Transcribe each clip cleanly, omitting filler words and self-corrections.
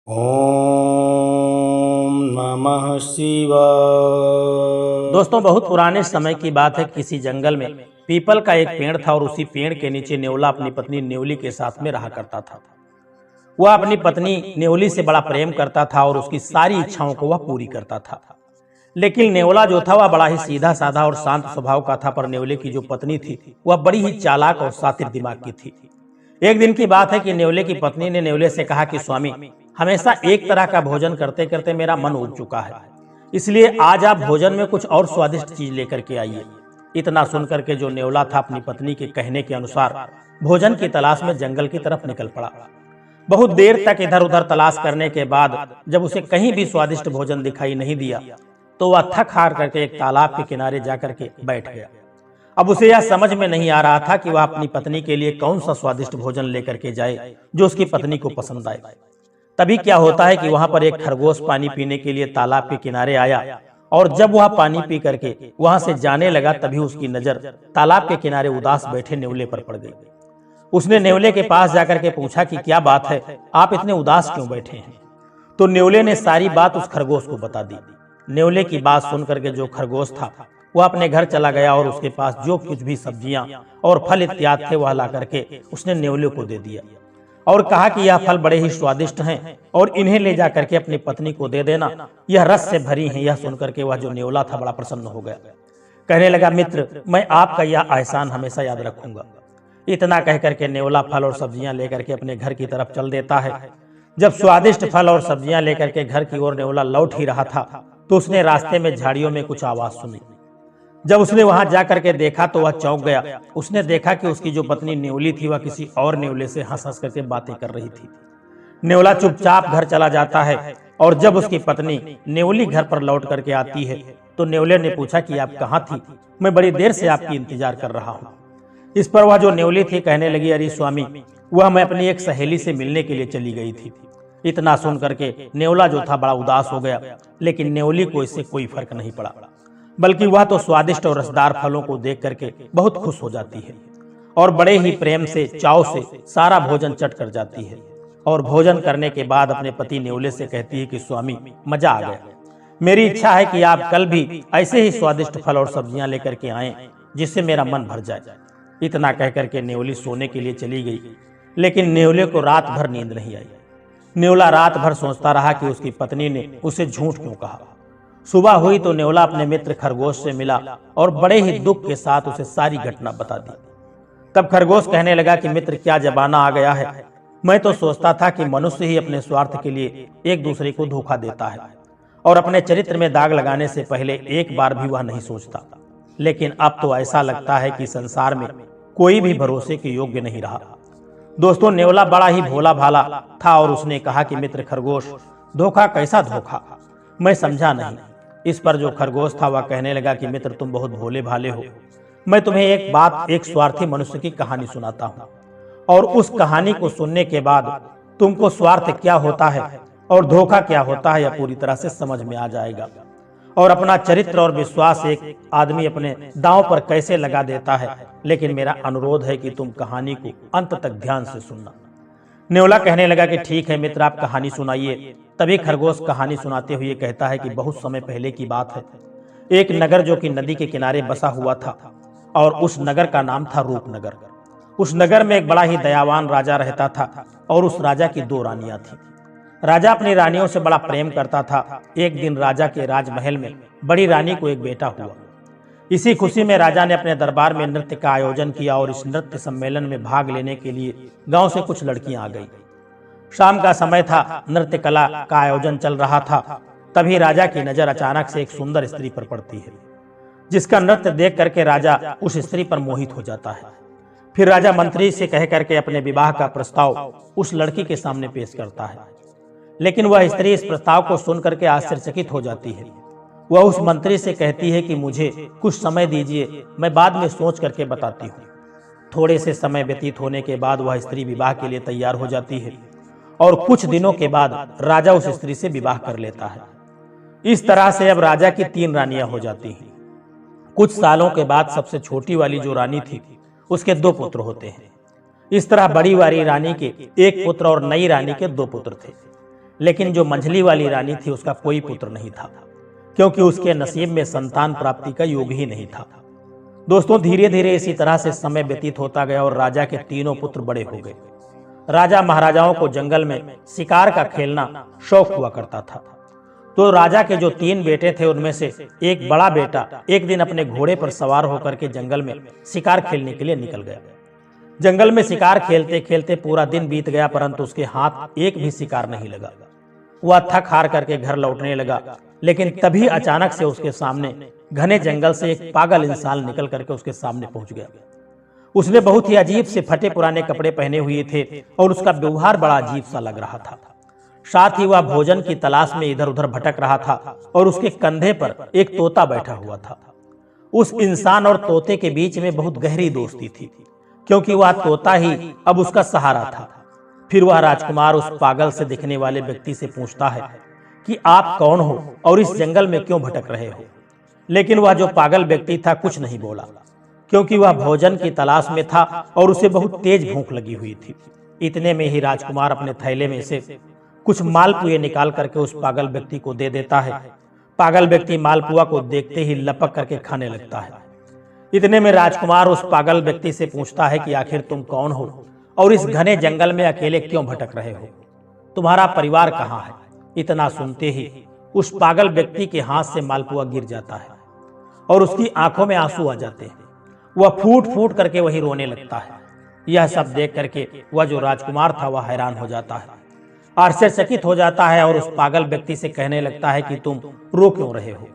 ओम नमः शिवाय। दोस्तों, बहुत पुराने समय की बात है। किसी जंगल में पीपल का एक पेड़ था और उसी पेड़ के नीचे नेवला अपनी पत्नी नेवली के साथ में रहा करता था। वह अपनी पत्नी नेवली से बड़ा प्रेम करता था और उसकी सारी इच्छाओं को वह पूरी करता था। लेकिन नेवला जो था वह बड़ा ही सीधा साधा और शांत स्वभाव का था, पर नेवले की जो पत्नी थी वह बड़ी ही चालाक और शातिर दिमाग की थी। एक दिन की बात है कि नेवले की पत्नी ने नेवले से कहा कि स्वामी, हमेशा एक तरह का भोजन करते करते मेरा मन उब चुका है, इसलिए आज आप भोजन में कुछ और स्वादिष्ट चीज लेकर के आइए। इतना सुनकर के जो नेवला था अपनी पत्नी के कहने के अनुसार भोजन की तलाश में जंगल की तरफ निकल पड़ा। बहुत देर तक इधर उधर तलाश करने के बाद जब उसे कहीं भी स्वादिष्ट भोजन दिखाई नहीं दिया तो वह थक हार करके एक तालाब के किनारे जाकर के बैठ गया। अब उसे यह समझ में नहीं आ रहा था कि वह अपनी पत्नी के लिए कौन सा स्वादिष्ट भोजन लेकर के जाए जो उसकी पत्नी को पसंद आए। तभी क्या होता है कि वहां पर एक खरगोश पानी पीने के लिए तालाब के किनारे आया और जब वह पानी पी करके वहां से जाने लगा तभी उसकी नजर तालाब के किनारे उदास बैठे नेवले पर पड़ गई। उसने नेवले के पास जाकर के पूछा कि क्या बात है, आप इतने उदास क्यों बैठे हैं? तो नेवले ने सारी बात उस खरगोश को बता दी। नेवले की बात सुनकर के जो खरगोश था वह अपने घर चला गया और उसके पास जो कुछ भी सब्जियां और फल इत्यादि थे वह ला करके उसने नेवले को दे दिया और कहा कि यह फल बड़े ही स्वादिष्ट हैं और इन्हें ले जा करके अपनी पत्नी को दे देना, यह रस से भरी हैं। यह सुनकर के वह जो नेवला था बड़ा प्रसन्न हो गया। कहने लगा, मित्र, मैं आपका यह एहसान हमेशा याद रखूंगा। इतना कह करके नेवला फल और सब्जियां लेकर के अपने घर की तरफ चल देता है। जब स्वादिष्ट फल और सब्जियां लेकर के घर की ओर नेवला लौट ही रहा था तो उसने रास्ते में झाड़ियों में कुछ आवाज सुनी। जब उसने वहां जाकर के देखा तो वह चौंक गया। उसने देखा कि उसकी जो पत्नी नेवली थी वह किसी और नेवले से हंस हंस करके बातें कर रही थी। नेवला चुपचाप घर चला जाता है और जब उसकी पत्नी नेवली घर पर लौट करके आती है तो नेवले ने पूछा कि आप कहाँ थी, मैं बड़ी देर से आपकी इंतजार कर रहा हूँ। इस पर वह जो नेवली थी कहने लगी, अरे स्वामी, वह मैं अपनी एक सहेली से मिलने के लिए चली गई थी। इतना सुन करके नेवला जो था बड़ा उदास हो गया, लेकिन नेवली को इससे कोई फर्क नहीं पड़ा, बल्कि वह तो स्वादिष्ट और रसदार फलों को देख करके बहुत खुश हो जाती है और बड़े ही प्रेम से चाव से सारा भोजन चट कर जाती है और भोजन करने के बाद अपने पति नेवले से कहती है कि स्वामी, मजा आ गया। मेरी इच्छा है कि आप कल भी ऐसे ही स्वादिष्ट फल और सब्जियां लेकर के आएं जिससे मेरा मन भर जाए। इतना कह करके नेवली सोने के लिए चली गई, लेकिन नेवले को रात भर नींद नहीं आई। नेवला रात भर सोचता रहा कि उसकी पत्नी ने उसे झूठ क्यों कहा। सुबह हुई तो नेवला अपने मित्र खरगोश से मिला और बड़े ही दुख के साथ उसे सारी घटना बता दी। तब खरगोश कहने लगा कि मित्र, क्या जमाना आ गया है। मैं तो सोचता था कि मनुष्य ही अपने स्वार्थ के लिए एक दूसरे को धोखा देता है और अपने चरित्र में दाग लगाने से पहले एक बार भी वह नहीं सोचता, लेकिन अब तो ऐसा लगता है कि संसार में कोई भी भरोसे के योग्य नहीं रहा। दोस्तों, नेवला बड़ा ही भोला भाला था और उसने कहा कि मित्र खरगोश, धोखा कैसा धोखा, मैं समझा नहीं। इस पर जो खरगोश था वह कहने लगा कि मित्र, तुम बहुत भोले भाले हो। मैं तुम्हें एक बात, एक स्वार्थी मनुष्य की कहानी सुनाता हूँ और उस कहानी को सुनने के बाद तुमको स्वार्थ क्या होता है और धोखा क्या होता है यह पूरी तरह से समझ में आ जाएगा और अपना चरित्र और विश्वास एक आदमी अपने दांव पर कैसे लगा देता है। लेकिन मेरा अनुरोध है कि तुम कहानी को अंत तक ध्यान से सुनना। नेवला कहने लगा कि ठीक है मित्र, आप कहानी सुनाइए। तभी खरगोश कहानी सुनाते हुए कहता है कि बहुत समय पहले की बात है। एक नगर जो कि नदी के किनारे बसा हुआ था और उस नगर का नाम था रूपनगर। उस नगर में एक बड़ा ही दयावान राजा रहता था और उस राजा की 2 रानियां थीं। राजा अपनी रानियों से बड़ा प्रेम करता था। एक दिन राजा के राजमहल में बड़ी रानी को एक बेटा हुआ। इसी खुशी में राजा ने अपने दरबार में नृत्य का आयोजन किया और इस नृत्य सम्मेलन में भाग लेने के लिए गांव से कुछ लड़कियां आ गईं। शाम का समय था, नृत्य कला का आयोजन चल रहा था। तभी राजा की नजर अचानक से एक सुंदर स्त्री पर पड़ती है, जिसका नृत्य देख करके राजा उस स्त्री पर मोहित हो जाता है। फिर राजा मंत्री से कह करके अपने विवाह का प्रस्ताव उस लड़की के सामने पेश करता है, लेकिन वह स्त्री इस प्रस्ताव को सुन करके आश्चर्यचकित हो जाती है। वह उस मंत्री से कहती है कि मुझे कुछ समय दीजिए, मैं बाद में सोच करके बताती हूँ। थोड़े से समय व्यतीत होने के बाद वह स्त्री विवाह के लिए तैयार हो जाती है और कुछ दिनों के बाद राजा उस स्त्री से विवाह कर लेता है। इस तरह से अब राजा की 3 रानियां हो जाती हैं। कुछ सालों के बाद सबसे छोटी वाली जो रानी थी उसके 2 पुत्र होते हैं। इस तरह बड़ी वाली रानी के 1 पुत्र और नई रानी के 2 पुत्र थे। लेकिन जो मंझली वाली रानी थी उसका कोई पुत्र नहीं था, क्योंकि उसके नसीब में संतान प्राप्ति का योग ही नहीं था। दोस्तों, धीरे धीरे इसी तरह से समय व्यतीत होता गया और राजा के तीनों पुत्र बड़े हो गए। राजा महाराजाओं को जंगल में शिकार का खेलना शौक हुआ करता था। तो राजा के जो 3 बेटे थे उनमें से एक बड़ा बेटा एक दिन अपने घोड़े पर सवार होकर के जंगल में शिकार खेलने के लिए निकल गया। जंगल में शिकार खेलते खेलते पूरा दिन बीत गया, परंतु उसके हाथ एक भी शिकार नहीं लगा। वह थक हार करके घर लौटने लगा, लेकिन तभी अचानक से उसके सामने घने जंगल से एक पागल इंसान निकल करके उसके सामने पहुंच गया। उसने बहुत ही अजीब से फटे पुराने कपड़े पहने हुए थे और उसका व्यवहार बड़ा अजीब सा लग रहा था। साथ ही वह भोजन की तलाश में इधर उधर भटक रहा था और उसके कंधे पर एक तोता बैठा हुआ था। उस इंसान और तोते के बीच में बहुत गहरी दोस्ती थी, क्योंकि वह तोता ही अब उसका सहारा था। फिर वह राजकुमार उस पागल से दिखने वाले व्यक्ति से पूछता है कि आप कौन हो और इस जंगल में क्यों भटक रहे हो। लेकिन वह जो पागल व्यक्ति था कुछ नहीं बोला, क्योंकि वह भोजन की तलाश में था और उसे बहुत तेज भूख लगी हुई थी। इतने में ही राजकुमार अपने थैले में से कुछ मालपुए निकाल करके उस पागल व्यक्ति को दे देता है। पागल व्यक्ति मालपुआ को देखते ही लपक करके खाने लगता है। इतने में राजकुमार उस पागल व्यक्ति से पूछता है कि आखिर तुम कौन हो और इस घने जंगल में अकेले क्यों भटक रहे हो, तुम्हारा परिवार कहाँ है। इतना सुनते ही उस पागल व्यक्ति के हाथ से मालपुआ गिर जाता है और उसकी आंखों में आंसू आ जाते हैं। वह फूट फूट करके वही रोने लगता है। यह सब देख करके वह जो राजकुमार था वह हैरान हो जाता है, आश्चर्यचकित हो जाता है और उस पागल व्यक्ति से कहने लगता है कि तुम रो क्यों रहे हो।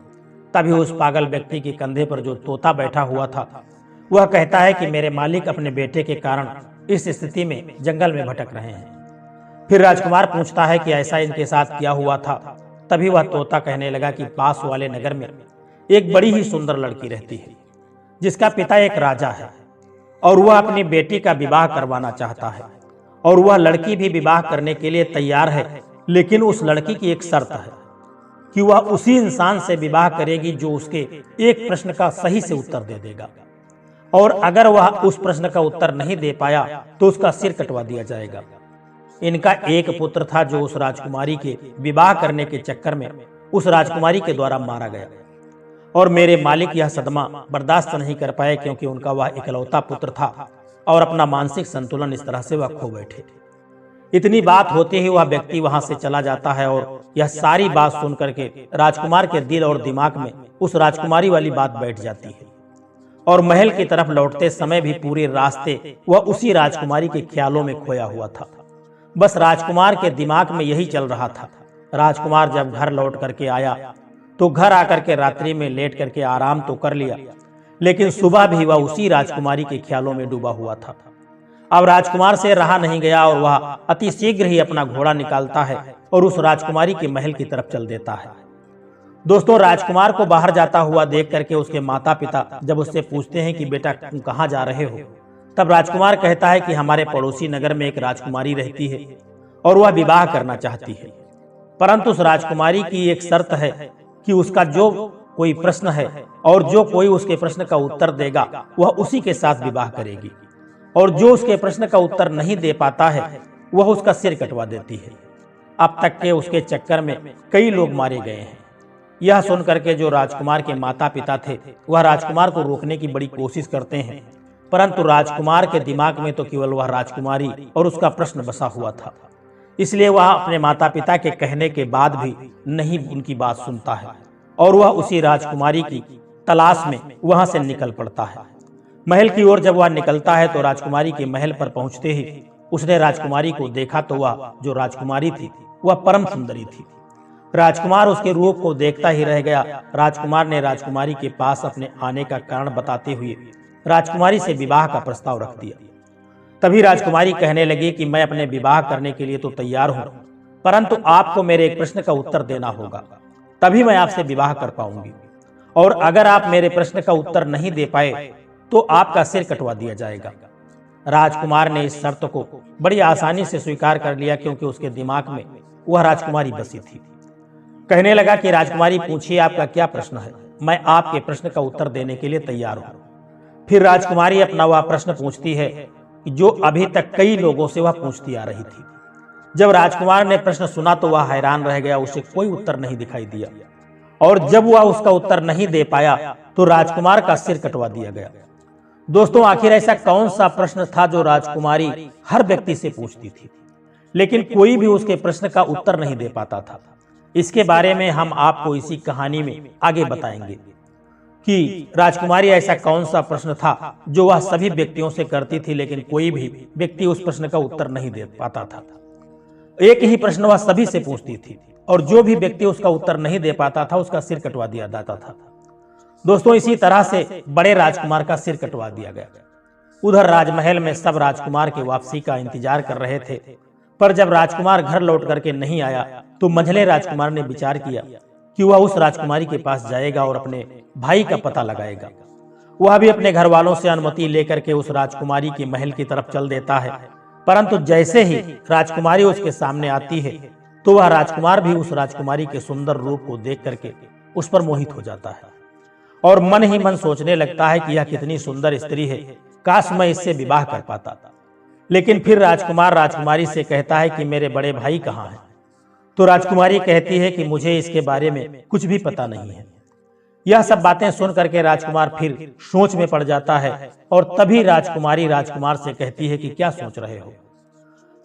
तभी उस पागल व्यक्ति के कंधे पर जो तोता बैठा हुआ था वह कहता है कि मेरे मालिक अपने बेटे के कारण इस स्थिति में जंगल में भटक रहे हैं। फिर राजकुमार पूछता है कि ऐसा इनके साथ क्या हुआ था। तभी वह तोता कहने लगा कि पास वाले नगर में एक बड़ी ही सुंदर लड़की रहती है, जिसका पिता एक राजा है और वह अपनी बेटी का विवाह करवाना चाहता है और वह लड़की भी विवाह करने के लिए तैयार है। लेकिन उस लड़की की एक शर्त है कि वह उसी इंसान से विवाह करेगी जो उसके एक प्रश्न का सही से उत्तर दे देगा, और अगर वह उस प्रश्न का उत्तर नहीं दे पाया तो उसका सिर कटवा दिया जाएगा। इनका एक पुत्र था जो उस राजकुमारी के विवाह करने के चक्कर में उस राजकुमारी के द्वारा मारा गया, और मेरे मालिक यह सदमा बर्दाश्त नहीं कर पाए, क्योंकि उनका वह इकलौता पुत्र था और अपना मानसिक संतुलन इस तरह से वह खो बैठे। इतनी बात होते ही वह व्यक्ति वहां से चला जाता है और यह सारी बात सुन करके राजकुमार के दिल और दिमाग में उस राजकुमारी वाली बात बैठ जाती है, और महल की तरफ लौटते समय भी पूरे रास्ते वह उसी राजकुमारी के ख्यालों में खोया हुआ था। बस राजकुमार के दिमाग में यही चल रहा था। राजकुमार जब घर लौट करके आया तो घर आकर के रात्रि में लेट करके आराम तो कर लिया, लेकिन सुबह भी वह उसी राजकुमारी के ख्यालों में डूबा हुआ था। अब राजकुमार से रहा नहीं गया और वह अति शीघ्र ही अपना घोड़ा निकालता है और उस राजकुमारी के महल की तरफ चल देता है। दोस्तों, राजकुमार को बाहर जाता हुआ देख करके उसके माता पिता जब उससे पूछते हैं कि बेटा तुम कहाँ जा रहे हो, तब राजकुमार कहता है कि हमारे पड़ोसी नगर में एक राजकुमारी रहती है और वह विवाह करना चाहती है, परंतु उस राजकुमारी की एक शर्त है कि उसका जो कोई प्रश्न है और जो कोई उसके प्रश्न का उत्तर देगा वह उसी के साथ विवाह करेगी, और जो उसके प्रश्न का उत्तर नहीं दे पाता है वह उसका सिर कटवा देती है। अब तक के उसके चक्कर में कई लोग मारे गए हैं। यह सुन करके जो राजकुमार के माता पिता थे वह राजकुमार को रोकने की बड़ी कोशिश करते हैं, परंतु राजकुमार के दिमाग में तो केवल वह राजकुमारी और उसका प्रश्न बसा हुआ था, इसलिए वह अपने माता पिता के कहने के बाद भी नहीं उनकी बात सुनता है और वह उसी राजकुमारी की तलाश में वहां से निकल पड़ता है। महल की ओर जब वह निकलता है तो राजकुमारी के महल पर पहुंचते ही उसने राजकुमारी को देखा तो वह जो राजकुमारी थी वह परम सुंदरी थी। राजकुमार उसके रूप को देखता ही रह गया। राजकुमार ने राजकुमारी के पास अपने आने का कारण बताते हुए राजकुमारी से विवाह का प्रस्ताव रख दिया। तभी राजकुमारी कहने लगी कि मैं अपने विवाह करने के लिए तो तैयार हूं, परंतु आपको मेरे एक प्रश्न का उत्तर देना होगा, तभी मैं आपसे विवाह कर पाऊंगी, और अगर आप मेरे प्रश्न का उत्तर नहीं दे पाए तो आपका सिर कटवा दिया जाएगा। राजकुमार ने इस शर्त को बड़ी आसानी से स्वीकार कर लिया, क्योंकि उसके दिमाग में वह राजकुमारी बसी थी। कहने लगा कि राजकुमारी पूछिए आपका क्या प्रश्न है, मैं आपके प्रश्न का उत्तर देने के लिए तैयार हूं। फिर राजकुमारी अपना वह प्रश्न पूछती है जो अभी तक कई लोगों से वह पूछती आ रही थी। जब राजकुमार ने प्रश्न सुना तो वह हैरान रह गया, उसे कोई उत्तर नहीं दिखाई दिया। और जब वह उसका उत्तर नहीं दे पाया तो राजकुमार का सिर कटवा दिया गया। दोस्तों, आखिर ऐसा कौन सा प्रश्न था जो राजकुमारी हर व्यक्ति से पूछती थी, लेकिन कोई भी उसके प्रश्न का उत्तर नहीं दे पाता था? इसके बारे में हम आपको इसी कहानी में आगे बताएंगे कि राजकुमारी ऐसा कौन सा प्रश्न था जो वह सभी व्यक्तियों से करती थी, लेकिन कोई भी व्यक्ति उस प्रश्न का उत्तर नहीं दे पाता था। एक ही प्रश्न वह सभी से पूछती थी और जो भी व्यक्ति उसका उत्तर नहीं दे पाता था उसका सिर कटवा दिया जाता था। दोस्तों, इसी तरह से बड़े राजकुमार का सिर कटवा दिया गया। उधर राजमहल में सब राजकुमार की वापसी का इंतजार कर रहे थे, पर जब राजकुमार घर लौट करके नहीं आया तो मंझले राजकुमार ने विचार किया कि वह उस राजकुमारी के पास जाएगा और अपने भाई का पता लगाएगा। वह भी अपने घर वालों से अनुमति लेकर के उस राजकुमारी के महल की तरफ चल देता है, परंतु जैसे ही राजकुमारी उसके सामने आती है तो वह राजकुमार भी उस राजकुमारी के सुंदर रूप को देख करके उस पर मोहित हो जाता है और मन ही मन सोचने लगता है कि यह कितनी सुंदर स्त्री है, काश मैं इससे विवाह कर पाता। लेकिन फिर राजकुमार राजकुमारी से कहता है कि मेरे बड़े भाई कहाँ हैं? तो राजकुमारी कहती है कि मुझे इसके बारे में कुछ भी पता नहीं है। यह सब बातें सुन करके राजकुमार फिर सोच में पड़ जाता है और तभी राजकुमारी राजकुमार से कहती है कि क्या सोच रहे हो?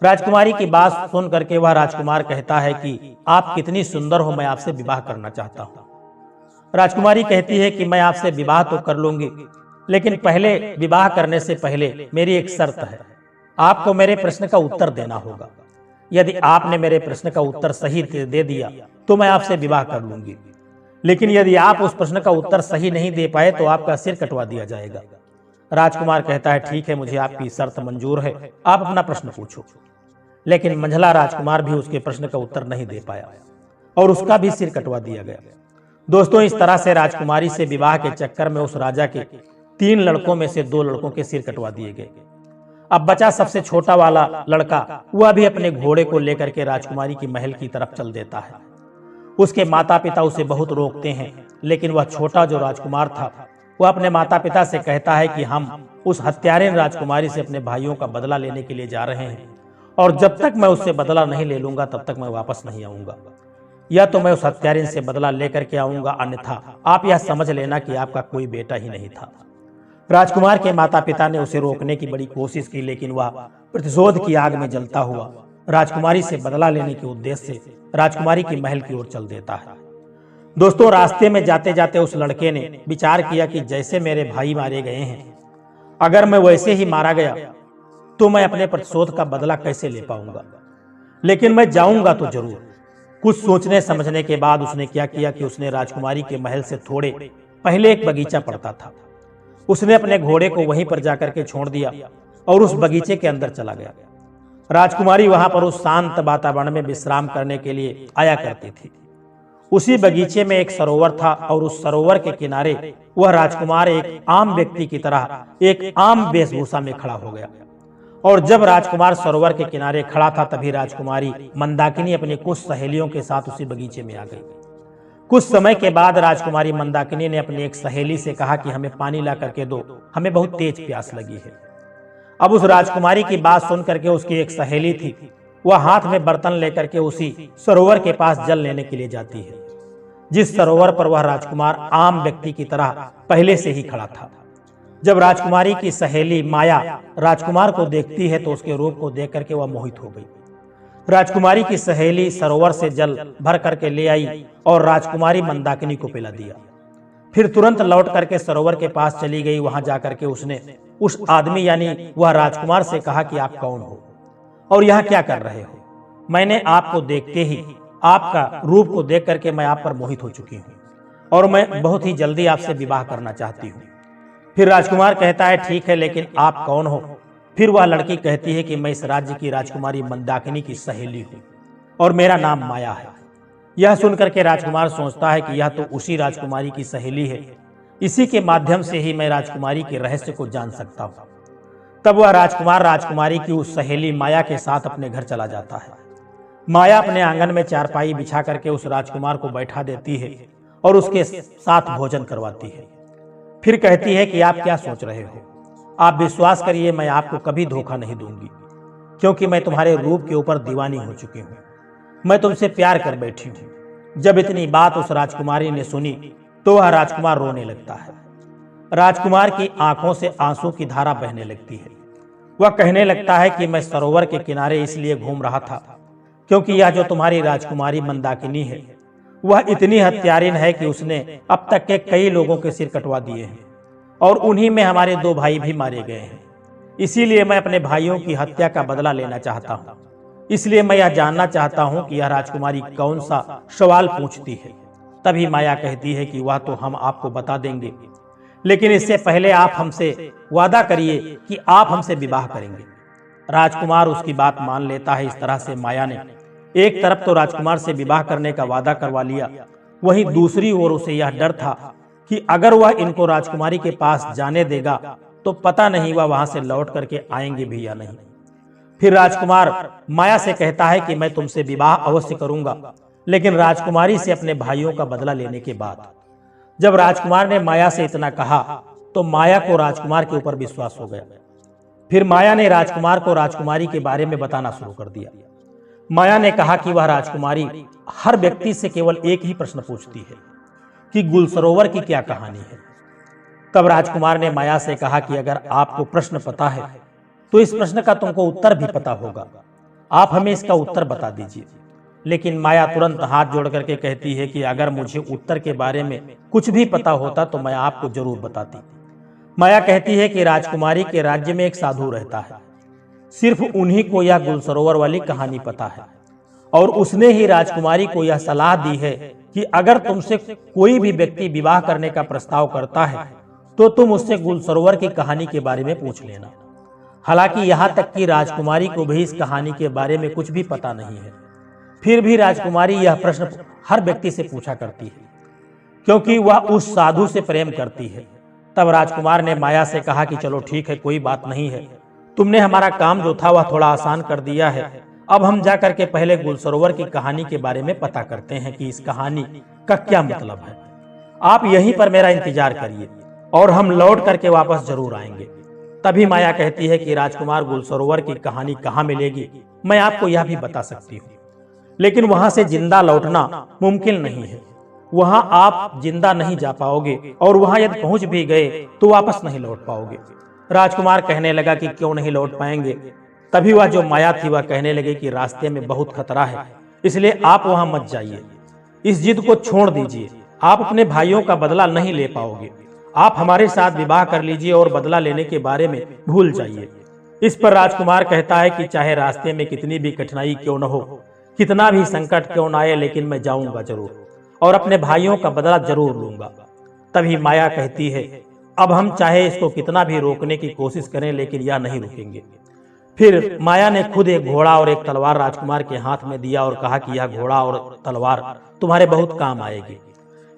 राजकुमारी की बात सुन करके वह राजकुमार कहता है कि आप कितनी सुंदर हो, मैं आपसे विवाह करना चाहता हूँ। राजकुमारी कहती है कि मैं आपसे विवाह तो कर लूंगी, लेकिन पहले विवाह करने से पहले मेरी एक शर्त है, आपको मेरे प्रश्न का उत्तर देना होगा। यदि आपने मेरे प्रश्न का उत्तर सही दे दिया तो मैं आपसे विवाह कर लूंगी, लेकिन यदि आप उस प्रश्न का उत्तर सही नहीं दे पाए तो आपका सिर कटवा दिया जाएगा। राजकुमार कहता है ठीक है, मुझे आपकी शर्त मंजूर है, आप अपना प्रश्न पूछो। लेकिन मंझला राजकुमार भी उसके प्रश्न का उत्तर नहीं दे पाया और उसका भी सिर कटवा दिया गया। दोस्तों, इस तरह से राजकुमारी से विवाह के चक्कर में उस राजा के 3 लड़कों में से 2 लड़कों के सिर कटवा दिए गए। अब बचा सबसे छोटा वाला लड़का, वह भी अपने घोड़े को लेकर के राजकुमारी की महल की तरफ चल देता है। उसके माता पिता उसे बहुत रोकते हैं, लेकिन वह छोटा जो राजकुमार था वह अपने माता पिता से कहता है कि हम उस हत्यारे राजकुमारी से अपने भाइयों का बदला लेने के लिए जा रहे हैं और जब तक मैं उससे बदला नहीं ले लूंगा तब तक मैं वापस नहीं आऊंगा, या तो मैं उस हत्यारे से बदला लेकर के आऊंगा, अन्यथा आप यह समझ लेना कि आपका कोई बेटा ही नहीं था। राजकुमार के माता पिता ने उसे रोकने की बड़ी कोशिश की, लेकिन वह प्रतिशोध की आग में जलता हुआ राजकुमारी से बदला लेने के उद्देश्य से राजकुमारी की महल की ओर चल देता है। दोस्तों, रास्ते में जाते जाते उस लड़के ने विचार किया कि जैसे मेरे भाई मारे गए हैं, अगर मैं वैसे ही मारा गया तो मैं अपने प्रतिशोध का बदला कैसे ले पाऊंगा, लेकिन मैं जाऊंगा तो जरूर। कुछ सोचने समझने के बाद उसने क्या किया कि उसने राजकुमारी के महल से थोड़े पहले एक बगीचा पड़ता था, उसने अपने घोड़े को वहीं पर जाकर के छोड़ दिया और उस बगीचे के अंदर चला गया। राजकुमारी वहां पर उस शांत वातावरण में विश्राम करने के लिए आया करती थी। उसी बगीचे में एक सरोवर था और उस सरोवर के किनारे वह राजकुमार एक आम व्यक्ति की तरह एक आम वेशभूषा में खड़ा हो गया। और जब राजकुमार सरोवर के किनारे खड़ा था तभी राजकुमारी मंदाकिनी अपनी कुछ सहेलियों के साथ उसी बगीचे में आ गई। कुछ समय के बाद राजकुमारी मंदाकिनी ने अपनी एक सहेली से कहा कि हमें पानी ला करके दो, हमें बहुत तेज प्यास लगी है। अब उस राजकुमारी की बात सुन करके उसकी एक सहेली थी, वह हाथ में बर्तन लेकर के उसी सरोवर के पास जल लेने के लिए जाती है, जिस सरोवर पर वह राजकुमार आम व्यक्ति की तरह पहले से ही खड़ा था। जब राजकुमारी की सहेली माया राजकुमार को देखती है तो उसके रूप को देख करके वह मोहित हो गई। राजकुमारी की सहेली सरोवर से जल भर करके ले आई और राजकुमारी मंदाकिनी को पिला दिया। फिर तुरंत लौट करके सरोवर के पास चली गई। वहां जाकर के उसने उस आदमी यानी वह राजकुमार से कहा कि आप कौन हो और यहाँ क्या कर रहे हो? मैंने आपको देखते ही आपका रूप को देख करके मैं आप पर मोहित हो चुकी हूँ और मैं बहुत ही जल्दी आपसे विवाह करना चाहती हूँ। फिर राजकुमार कहता है ठीक है, लेकिन आप कौन हो? फिर वह लड़की कहती है कि मैं इस राज्य की राजकुमारी मंदाकिनी की सहेली हूँ और मेरा नाम माया है। यह सुनकर के राजकुमार सोचता है कि यह तो उसी राजकुमारी की सहेली है, इसी के माध्यम से ही मैं राजकुमारी के रहस्य को जान सकता हूँ। तब वह राजकुमार राजकुमारी की उस सहेली माया के साथ अपने घर चला जाता है। माया अपने आंगन में चारपाई बिछा करके उस राजकुमार को बैठा देती है और उसके साथ भोजन करवाती है। फिर कहती है कि आप क्या सोच रहे हो? आप विश्वास करिए, मैं आपको कभी धोखा नहीं दूंगी। क्योंकि मैं तुम्हारे रूप के ऊपर दीवानी हो चुकी हूँ। मैं तुमसे प्यार कर बैठी हूँ। जब इतनी बात उस राजकुमारी ने सुनी तो वह राजकुमार रोने लगता है। राजकुमार की आंखों से आंसू की धारा बहने लगती है। वह कहने लगता है कि मैं सरोवर के किनारे इसलिए घूम रहा था क्योंकि यह जो तुम्हारी राजकुमारी मंदाकिनी है वह इतनी हत्यारिन है कि उसने अब तक के कई लोगों के सिर कटवा दिए हैं और उन्हीं में हमारे 2 भाई भी मारे गए हैं। इसीलिए मैं अपने भाइयों की हत्या का बदला लेना चाहता हूँ। इसलिए मैं यह जानना चाहता हूँ कि यह राजकुमारी कौन सा सवाल पूछती है। तभी माया कहती है कि वह तो हम आपको बता देंगे, लेकिन इससे पहले आप हमसे वादा करिए कि आप हमसे विवाह करेंगे। राजकुमार उसकी बात मान लेता है। इस तरह से माया ने एक तरफ तो राजकुमार से विवाह करने का वादा करवा लिया, वहीं दूसरी ओर उसे यह डर था कि अगर वह इनको राजकुमारी के पास जाने देगा तो पता नहीं वह वहां से लौट करके आएंगे भी या नहीं। फिर राजकुमार माया से कहता है कि मैं तुमसे विवाह अवश्य करूंगा, लेकिन राजकुमारी से अपने भाइयों का बदला लेने के बाद। जब राजकुमार ने माया से इतना कहा तो माया को राजकुमार के ऊपर विश्वास हो गया। फिर माया ने राजकुमार को राजकुमारी के बारे में बताना शुरू कर दिया। माया ने कहा कि वह राजकुमारी हर व्यक्ति से केवल एक ही प्रश्न पूछती है कि गुलसरोवर की क्या कहानी है। तब राजकुमार ने माया से कहा कि अगर आपको प्रश्न पता है तो इस प्रश्न का तुमको उत्तर भी पता होगा, आप हमें इसका उत्तर बता दीजिए। लेकिन माया तुरंत हाथ जोड़ करके कहती है कि अगर मुझे उत्तर के बारे में कुछ भी पता होता तो मैं आपको जरूर बताती। माया कहती है कि राजकुमारी के राज्य में एक साधु रहता है, सिर्फ उन्हीं को यह गुलसरोवर वाली कहानी पता है और उसने ही राजकुमारी को यह सलाह दी है कि अगर तुमसे कोई भी व्यक्ति विवाह करने का प्रस्ताव करता है तो तुम उससे गुलसरोवर की कहानी के बारे में पूछ लेना। हालांकि यहाँ तक कि राजकुमारी को भी इस कहानी के बारे में कुछ भी पता नहीं है, फिर भी राजकुमारी यह प्रश्न हर व्यक्ति से पूछा करती है क्योंकि वह उस साधु से प्रेम करती है। तब राजकुमार ने माया से कहा कि चलो ठीक है, कोई बात नहीं है, तुमने हमारा काम जो था वह थोड़ा आसान कर दिया है। अब हम जा करके पहले गुलसरोवर की कहानी के बारे में पता करते हैं कि इस कहानी का क्या मतलब है। आप यहीं पर मेरा इंतजार करिए और हम लौट करके वापस जरूर आएंगे। तभी माया कहती है कि राजकुमार गुलसरोवर की कहानी कहाँ मिलेगी, मैं आपको यह भी बता सकती हूँ, लेकिन वहां से जिंदा लौटना मुमकिन नहीं है। वहां आप जिंदा नहीं जा पाओगे और वहां यदि पहुंच भी गए तो वापस नहीं लौट पाओगे। राजकुमार कहने लगा कि क्यों नहीं लौट पाएंगे। तभी वह जो माया थी वह कहने लगी कि रास्ते में बहुत खतरा है, इसलिए आप वहां मत जाइए, इस जिद को छोड़ दीजिए, आप अपने भाइयों का बदला नहीं ले पाओगे, आप हमारे साथ विवाह कर लीजिए और बदला लेने के बारे में भूल जाइए। इस पर राजकुमार कहता है कि चाहे रास्ते में कितनी भी कठिनाई क्यों न हो, कितना भी संकट क्यों न आए, लेकिन मैं जाऊंगा जरूर और अपने भाइयों का बदला जरूर लूंगा। तभी माया कहती है अब हम चाहे इसको कितना भी रोकने की कोशिश करें लेकिन यह नहीं रुकेंगे। फिर माया ने खुद एक घोड़ा और एक तलवार राजकुमार के हाथ में दिया और कहा कि यह घोड़ा और तलवार तुम्हारे बहुत काम आएगी,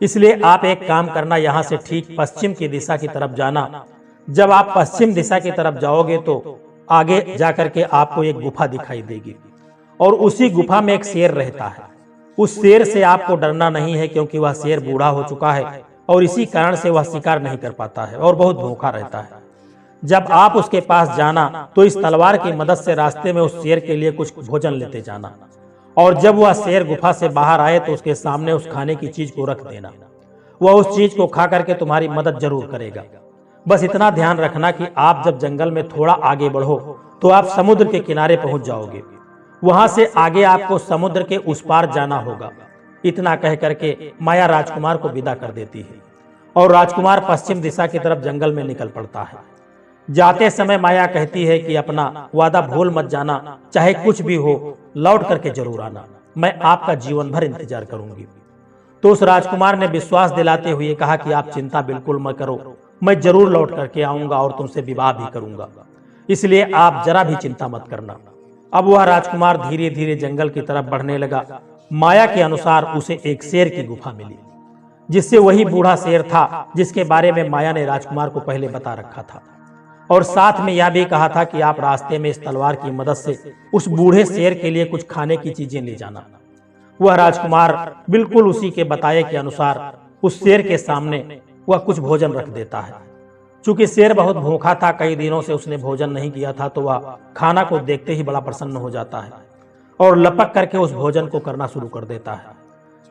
इसलिए आप एक काम करना, यहाँ से ठीक पश्चिम की दिशा की तरफ जाना। जब आप पश्चिम दिशा की तरफ जाओगे तो आगे जाकर के आपको एक गुफा दिखाई देगी और उसी गुफा में एक शेर रहता है। उस शेर से आपको डरना नहीं है क्योंकि वह शेर बूढ़ा हो चुका है और इसी कारण से वह शिकार नहीं कर पाता है और बहुत भूखा रहता है। जब आप उसके पास जाना तो इस तलवार की मदद से रास्ते में उस शेर के लिए कुछ भोजन लेते जाना और जब वह शेर गुफा से बाहर आए तो उसके सामने उस खाने की चीज को रख देना। वह उस चीज को खा करके तुम्हारी मदद जरूर करेगा। बस इतना ध्यान रखना कि आप जब जंगल में थोड़ा आगे बढ़ो तो आप समुद्र के किनारे पहुंच जाओगे, वहां से आगे आपको समुद्र के उस पार जाना होगा। इतना कह करके माया राजकुमार को विदा कर देती है और राजकुमार पश्चिम दिशा की तरफ जंगल में निकल पड़ता है। जाते समय माया कहती है कि अपना वादा भूल मत जाना, चाहे कुछ भी हो लौट करके जरूर आना, मैं आपका जीवन भर इंतजार करूंगी। तो उस राजकुमार ने विश्वास दिलाते हुए कहा कि आप चिंता बिल्कुल मत करो, मैं जरूर लौट करके आऊंगा और तुमसे विवाह भी करूंगा, इसलिए आप जरा भी चिंता मत करना। अब वह राजकुमार धीरे धीरे जंगल की तरफ बढ़ने लगा। माया के अनुसार उसे एक शेर की गुफा मिली, जिससे वही बूढ़ा शेर था जिसके बारे में माया ने राजकुमार को पहले बता रखा था और साथ में यह भी कहा था कि आप रास्ते में इस तलवार की मदद से उस बूढ़े शेर के लिए कुछ खाने की चीजें ले जाना। वह राजकुमार बिल्कुल उसी के बताए के अनुसार उस शेर के सामने वह कुछ भोजन रख देता है। चूंकि शेर बहुत भूखा था, कई दिनों से उसने भोजन नहीं किया था, तो वह खाना को देखते ही बड़ा प्रसन्न हो जाता है और लपक करके उस भोजन को करना शुरू कर देता है।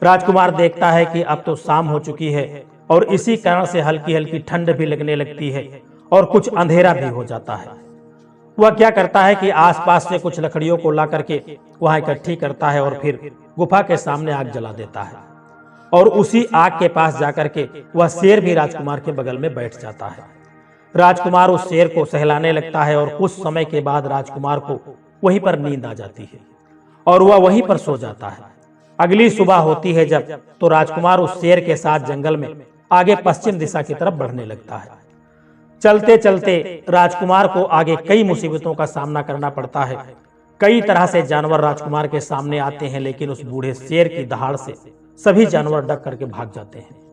राजकुमार देखता है कि अब तो शाम हो चुकी है और इसी कारण से हल्की हल्की ठंड भी लगने लगती है और कुछ अंधेरा भी हो जाता है। वह क्या करता है कि आसपास से कुछ लकड़ियों को ला करके वहां इकट्ठी करता है और फिर गुफा के सामने आग जला देता है और उसी आग के पास जाकर के वह शेर भी राजकुमार के बगल में बैठ जाता है। राजकुमार उस शेर को सहलाने लगता है और कुछ समय के बाद राजकुमार को वहीं पर नींद आ जाती है और वह वहीं पर सो जाता है। अगली सुबह होती है जब, तो राजकुमार उस शेर के साथ जंगल में आगे पश्चिम दिशा की तरफ बढ़ने लगता है। चलते चलते राजकुमार को आगे कई मुसीबतों का सामना करना पड़ता है। कई तरह से जानवर राजकुमार के सामने आते हैं, लेकिन उस बूढ़े शेर की दहाड़ से सभी जानवर डक करके भाग जाते हैं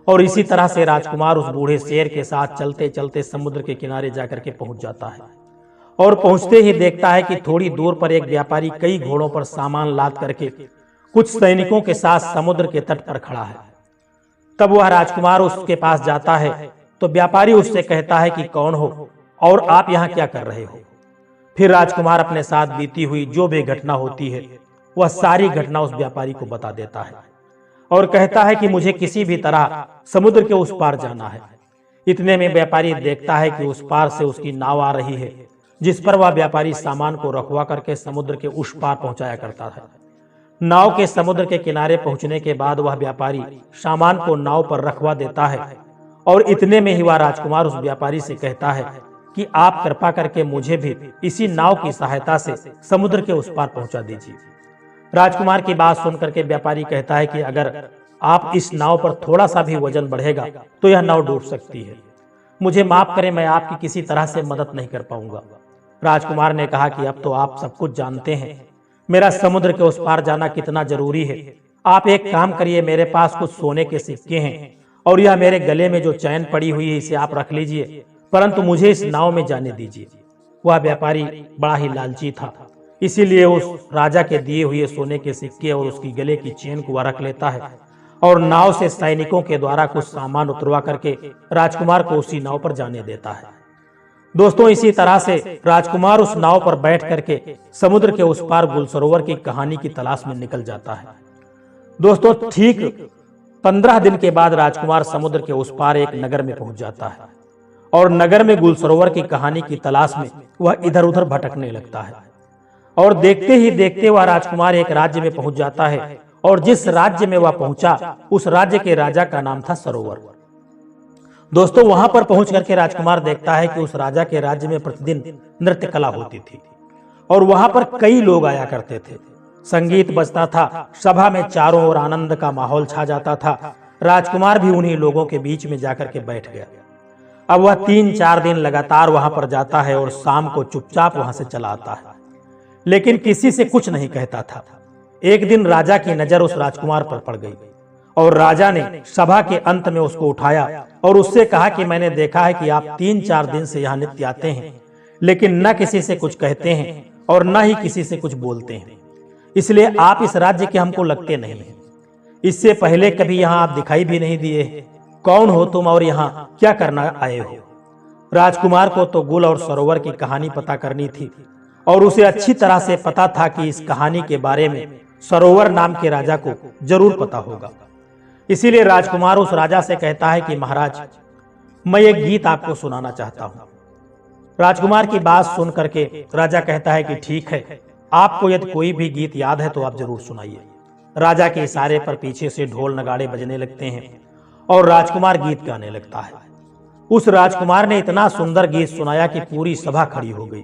और इसी तरह से राजकुमार उस बूढ़े शेर के साथ चलते चलते समुद्र के किनारे जाकर के पहुंच जाता है और पहुंचते ही देखता है कि थोड़ी दूर पर एक व्यापारी कई घोड़ों पर सामान लाद करके कुछ सैनिकों के साथ समुद्र के तट पर खड़ा है। तब वह राजकुमार उसके पास जाता है तो व्यापारी उससे कहता है कि कौन हो और आप यहाँ क्या कर रहे हो। फिर राजकुमार अपने साथ बीती हुई जो भी घटना होती है वह सारी घटना उस व्यापारी को बता देता है और कहता है कि मुझे किसी भी तरह समुद्र के उस पार जाना है। इतने में व्यापारी देखता है कि उस पार से उसकी नाव आ रही है, जिस पर वह व्यापारी सामान को रखवा करके समुद्र के उस पार पहुंचाया करता है। नाव के समुद्र के किनारे पहुंचने के बाद वह व्यापारी सामान को नाव पर रखवा देता है और इतने में ही वह राजकुमार उस व्यापारी से कहता है कि आप कृपा करके मुझे भी इसी नाव की सहायता से समुद्र के उस पार पहुंचा दीजिए। राजकुमार की बात सुनकर के व्यापारी कहता है कि अगर आप इस नाव पर थोड़ा सा भी वजन बढ़ेगा तो यह नाव डूब सकती है। मुझे माफ करें, मैं आपकी किसी तरह से मदद नहीं कर पाऊंगा। राजकुमार ने कहा कि अब तो आप सब कुछ जानते हैं, मेरा समुद्र के उस पार जाना कितना जरूरी है। आप एक काम करिए, मेरे पास कुछ सोने के सिक्के हैं और यह मेरे गले में जो चैन पड़ी हुई है इसे आप रख लीजिए, परंतु मुझे इस नाव में जाने दीजिए। वह व्यापारी बड़ा ही लालची था, इसीलिए उस राजा के दिए हुए सोने के सिक्के और उसकी गले की चेन को वह रख लेता है और नाव से सैनिकों के द्वारा कुछ सामान उतरवा करके राजकुमार को उसी नाव पर जाने देता है। दोस्तों, इसी तरह से राजकुमार उस नाव पर बैठ करके समुद्र के उस पार गुलसरोवर की कहानी की तलाश में निकल जाता है। दोस्तों, ठीक 15 दिन के बाद राजकुमार समुद्र के उस पार एक नगर में पहुंच जाता है और नगर में गुलसरोवर की कहानी की तलाश में वह इधर उधर भटकने लगता है और देखते ही देखते वह राजकुमार एक राज्य में पहुंच जाता है और जिस राज्य में वह पहुंचा उस राज्य के राजा का नाम था सरोवर। दोस्तों, वहां पर पहुंच करके राजकुमार देखता है कि उस राजा के राज्य में प्रतिदिन नृत्य कला होती थी और वहां पर कई लोग आया करते थे। संगीत बजता था, सभा में चारों ओर आनंद का माहौल छा जाता था। राजकुमार भी उन्हीं लोगों के बीच में जाकर के बैठ गया। अब वह 3-4 दिन लगातार वहां पर जाता है और शाम को चुपचाप वहां से चला आता है, लेकिन किसी से कुछ नहीं कहता था। एक दिन राजा की नजर उस राजकुमार पर पड़ गई और राजा ने सभा के अंत में उसको उठाया और उससे कहा कि मैंने देखा है कि आप 3-4 दिन से यहाँ नित्य आते हैं, लेकिन न किसी से कुछ कहते हैं और न ही किसी से कुछ बोलते हैं, इसलिए आप इस राज्य के हमको लगते नहीं हैं। इससे पहले कभी यहाँ आप दिखाई भी नहीं दिए। कौन हो तुम और यहाँ क्या करना आए हो? राजकुमार को तो गुल और सरोवर की कहानी पता करनी थी और उसे अच्छी तरह से पता था कि इस कहानी के बारे में सरोवर नाम के राजा को जरूर पता होगा। इसीलिए राजकुमार उस राजा से कहता है कि महाराज, मैं एक गीत आपको सुनाना चाहता हूँ। राजकुमार की बात सुन करके राजा कहता है कि ठीक है, आपको यदि कोई भी गीत याद है तो आप जरूर सुनाइए। राजा के इशारे पर पीछे से ढोल नगाड़े बजने लगते हैं और राजकुमार गीत गाने लगता है। उस राजकुमार ने इतना सुंदर गीत सुनाया कि पूरी सभा खड़ी हो गई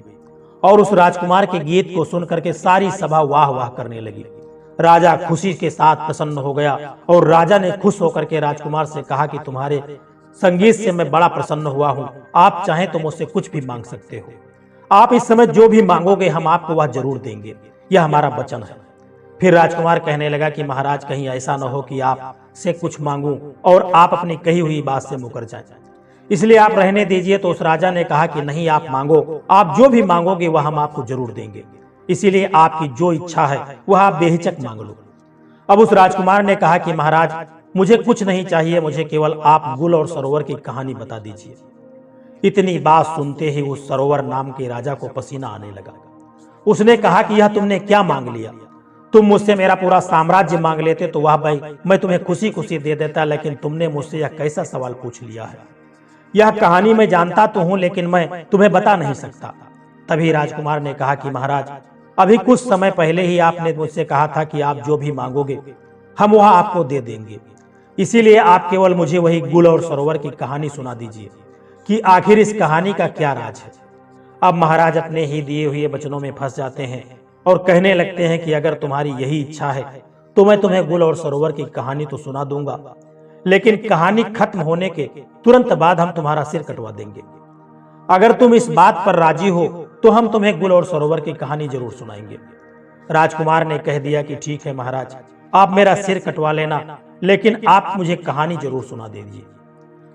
और उस राजकुमार के गीत को सुन करके सारी सभा वाह वाह करने लगी। राजा खुशी के साथ प्रसन्न हो गया और राजा ने खुश होकर के राजकुमार से कहा कि तुम्हारे संगीत से मैं बड़ा प्रसन्न हुआ हूँ, आप चाहें तो मुझसे कुछ भी मांग सकते हो। आप इस समय जो भी मांगोगे हम आपको वह जरूर देंगे, यह हमारा वचन है। फिर राजकुमार कहने लगा कि महाराज, कहीं ऐसा न हो कि आप से कुछ मांगूं और आप अपनी कही हुई बात से मुकर जाएं, इसलिए आप रहने दीजिए। तो उस राजा ने कहा कि नहीं, आप मांगो, आप जो भी मांगोगे वह हम आपको जरूर देंगे, इसीलिए आपकी जो इच्छा है वह आप बेहिचक मांग लो। अब उस राजकुमार ने कहा कि महाराज, मुझे कुछ नहीं चाहिए, मुझे केवल आप गुल और सरोवर की कहानी बता दीजिए। इतनी बात सुनते ही उस सरोवर नाम के राजा को पसीना आने लगा। उसने कहा कि यह तुमने क्या मांग लिया? तुम मुझसे मेरा पूरा साम्राज्य मांग लेते तो वह भाई मैं तुम्हें खुशी खुशी दे देता, लेकिन तुमने मुझसे यह कैसा सवाल पूछ लिया है? यह कहानी मैं जानता तो हूं, लेकिन मैं तुम्हें बता नहीं सकता। तभी राजकुमार ने कहा कि महाराज, अभी कुछ समय पहले ही आपने मुझसे कहा था कि आप जो भी मांगोगे हम वह आपको दे देंगे। इसीलिए आप केवल मुझे वही गुल और सरोवर की कहानी सुना दीजिए कि आखिर इस कहानी का क्या राज है। अब महाराज अपने ही दिए हुए वचनों में फंस जाते हैं और कहने लगते हैं कि अगर तुम्हारी यही इच्छा है तो मैं तुम्हें गुल और सरोवर की कहानी तो सुना दूंगा, लेकिन कहानी खत्म होने के तुरंत बाद हम तुम्हारा सिर कटवा देंगे। अगर तुम इस बात पर राजी हो तो हम तुम्हें गुल और सरोवर की कहानी जरूर सुनाएंगे। राजकुमार ने कह दिया कि ठीक है महाराज, आप मेरा सिर कटवा लेना, लेकिन आप मुझे कहानी जरूर सुना दीजिए।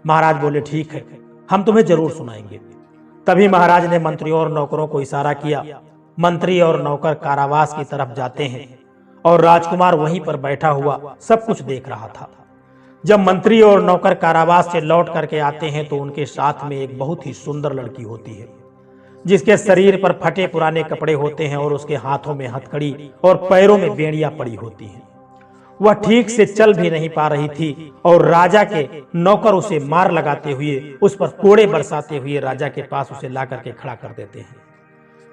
महाराज बोले ठीक है, हम तुम्हें जरूर सुनाएंगे। तभी महाराज ने मंत्रियों और नौकरों को इशारा किया। मंत्री और नौकर कारावास की तरफ जाते हैं और राजकुमार वहीं पर बैठा हुआ सब कुछ देख रहा था। जब मंत्री और नौकर कारावास से लौट करके आते हैं तो उनके साथ में एक बहुत ही सुंदर लड़की होती है, जिसके शरीर पर फटे पुराने कपड़े होते हैं और उसके हाथों में हथकड़ी और पैरों में बेड़ियां पड़ी होती हैं। वह ठीक से चल भी नहीं पा रही थी और राजा के नौकर उसे मार लगाते हुए, उस पर कोड़े बरसाते हुए राजा के पास उसे ला करके खड़ा कर देते हैं।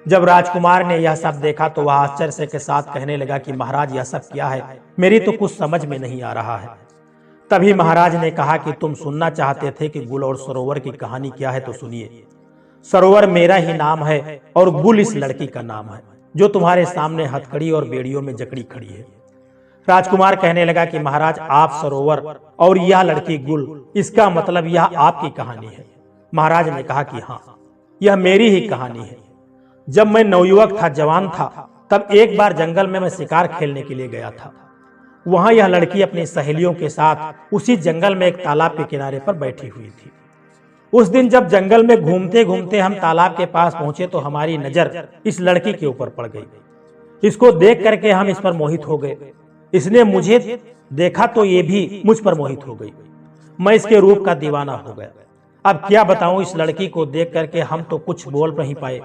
जब राजकुमार ने यह सब देखा तो वह आश्चर्य के साथ कहने लगा कि महाराज, यह सब क्या है? मेरी तो कुछ समझ में नहीं आ रहा है। तभी महाराज ने कहा कि तुम सुनना चाहते थे कि गुल और सरोवर की कहानी क्या है, तो सुनिए। सरोवर मेरा ही नाम है और गुल इस लड़की का नाम है जो तुम्हारे सामने हथकड़ी और बेड़ियों में जकड़ी खड़ी है। राजकुमार कहने लगा कि महाराज, आप सरोवर और यह लड़की गुल, इसका मतलब यह आपकी कहानी है। महाराज ने कहा कि हाँ, यह मेरी ही कहानी है। जब मैं नवयुवक था, जवान था, तब एक बार जंगल में मैं शिकार खेलने के लिए गया था। वहां यह लड़की अपनी सहेलियों के साथ उसी जंगल में एक तालाब के किनारे पर बैठी हुई थी। उस दिन जब जंगल में घूमते घूमते हम तालाब के पास पहुंचे तो हमारी नजर इस लड़की के ऊपर पड़ गई। इसको देख करके हम इस पर मोहित हो गए। इसने मुझे देखा तो ये भी मुझ पर मोहित हो गई। मैं इसके रूप का दीवाना हो गया। अब क्या बताऊं, इस लड़की को देख करके हम तो कुछ बोल नहीं पाए,